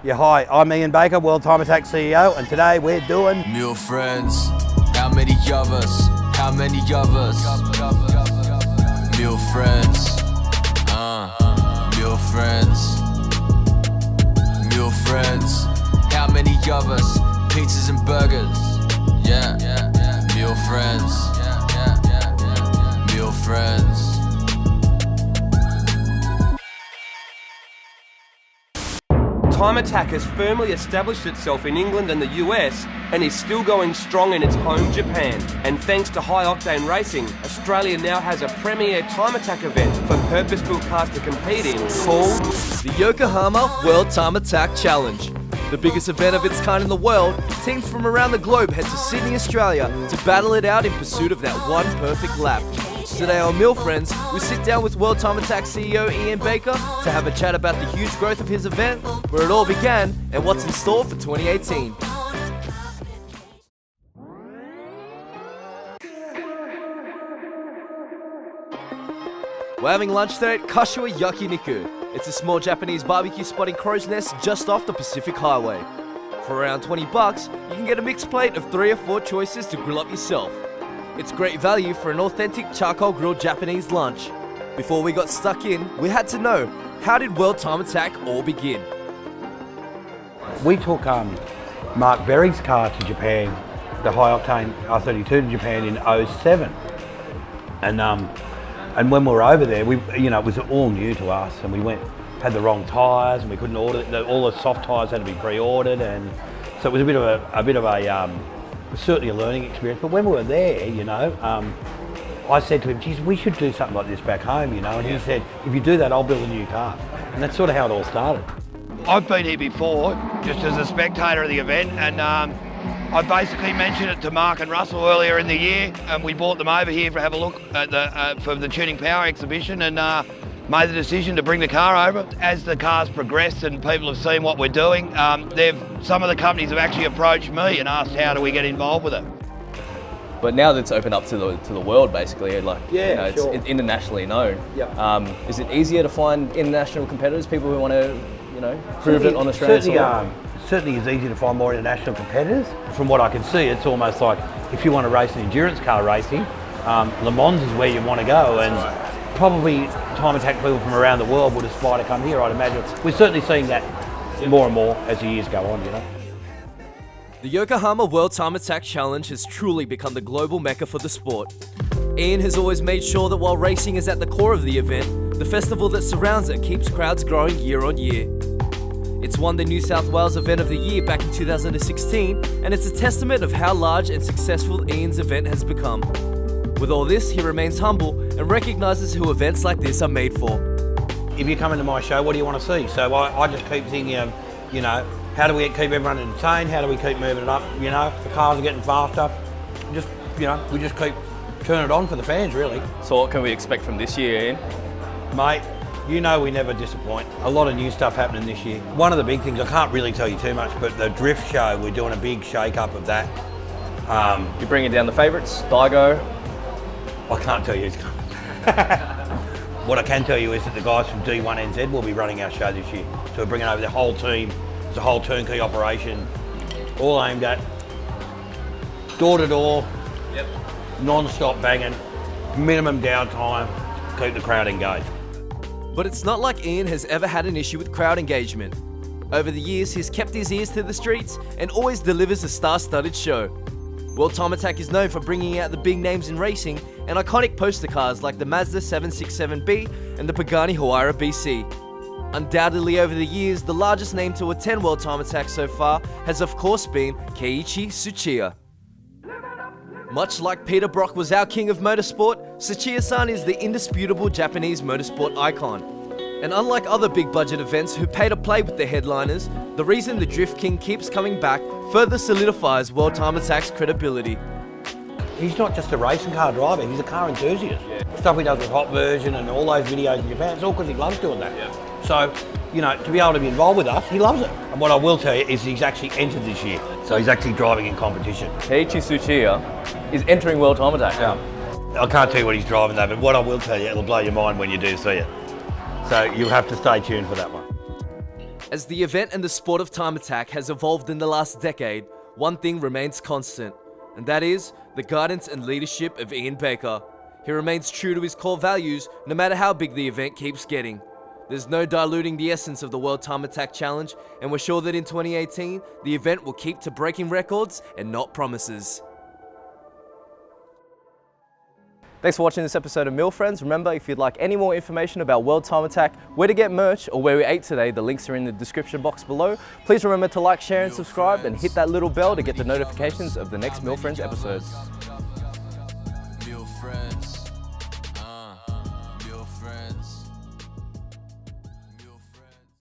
Yeah, hi, I'm Ian Baker, World Time Attack CEO, and today we're doing... Mule friends, how many of us? How many of us? Mule friends, mule friends. Mule friends, how many of us? Pizzas and burgers, yeah. Mule friends, mule friends. Time Attack has firmly established itself in England and the US and is still going strong in its home Japan. And thanks to high-octane racing, Australia now has a premier Time Attack event for purpose-built cars to compete in called the Yokohama World Time Attack Challenge. The biggest event of its kind in the world, teams from around the globe head to Sydney, Australia to battle it out in pursuit of that one perfect lap. Today on Mule Friends, we sit down with World Time Attack CEO Ian Baker to have a chat about the huge growth of his event, where it all began, and what's in store for 2018. We're having lunch today at Kashiwa Yakiniku. It's a small Japanese barbecue spot in Crow's Nest just off the Pacific Highway. For around $20, you can get a mixed plate of 3 or 4 choices to grill up yourself. It's great value for an authentic charcoal grilled Japanese lunch. Before we got stuck in, we had to know, how did World Time Attack all begin? We took Mark Berry's car to Japan, the high-octane R32 to Japan in '07. And when we were over there, it was all new to us, and we had the wrong tyres, and we couldn't order it. All the soft tyres had to be pre-ordered, and so it was a bit of a certainly a learning experience. But when we were there, I said to him, geez, we should do something like this back home, and he said, if you do that, I'll build a new car. And that's sort of how it all started. I've been here before, just as a spectator of the event, and I basically mentioned it to Mark and Russell earlier in the year, and we brought them over here to have a look at for the Tuning Power exhibition, and made the decision to bring the car over. As the car's progressed and people have seen what we're doing, some of the companies have actually approached me and asked how do we get involved with it. But now that it's opened up to the world, basically, it's internationally known. Yep. Is it easier to find international competitors, people who want to, prove it on Australian soil? Certainly is easy to find more international competitors. From what I can see, it's almost like if you want to race an endurance car racing, Le Mans is where you want to go, and probably Time Attack people from around the world would aspire to come here, I'd imagine. We're certainly seeing that more and more as the years go on, The Yokohama World Time Attack Challenge has truly become the global mecca for the sport. Ian has always made sure that while racing is at the core of the event, the festival that surrounds it keeps crowds growing year on year. It's won the New South Wales Event of the Year back in 2016, and it's a testament of how large and successful Ian's event has become. With all this, he remains humble and recognises who events like this are made for. If you come into my show, what do you want to see? So I just keep thinking of, how do we keep everyone entertained? How do we keep moving it up? The cars are getting faster. We just keep turning it on for the fans, really. So what can we expect from this year, Ian? Mate, we never disappoint. A lot of new stuff happening this year. One of the big things, I can't really tell you too much, but the drift show, we're doing a big shake-up of that. You're bringing down the favourites, Daigo? I can't tell you who's coming. What I can tell you is that the guys from D1NZ will be running our show this year. So we're bringing over the whole team. It's a whole turnkey operation, all aimed at door-to-door, non-stop banging, minimum downtime, keep the crowd engaged. But it's not like Ian has ever had an issue with crowd engagement. Over the years, he's kept his ears to the streets and always delivers a star-studded show. World Time Attack is known for bringing out the big names in racing and iconic poster cars like the Mazda 767B and the Pagani Huayra BC. Undoubtedly over the years, the largest name to attend World Time Attack so far has of course been Keiichi Tsuchiya. Much like Peter Brock was our king of motorsport, Tsuchiya-san is the indisputable Japanese motorsport icon. And unlike other big budget events who pay to play with their headliners, the reason the Drift King keeps coming back further solidifies World Time Attack's credibility. He's not just a racing car driver, he's a car enthusiast. Stuff he does with Hot Version and all those videos in Japan, it's all because he loves doing that. So, to be able to be involved with us, he loves it. And what I will tell you is he's actually entered this year. So he's actually driving in competition. Keiichi Tsuchiya is entering World Time Attack. I can't tell you what he's driving though, but what I will tell you, it'll blow your mind when you do see it. So you'll have to stay tuned for that one. As the event and the sport of time attack has evolved in the last decade, one thing remains constant, and that is the guidance and leadership of Ian Baker. He remains true to his core values no matter how big the event keeps getting. There's no diluting the essence of the World Time Attack Challenge, and we're sure that in 2018, the event will keep to breaking records and not promises. Thanks for watching this episode of Meal Friends. Remember, if you'd like any more information about World Time Attack, where to get merch, or where we ate today, the links are in the description box below. Please remember to like, share and subscribe, and hit that little bell to get the notifications of the next Meal Friends episodes. Meal Friends.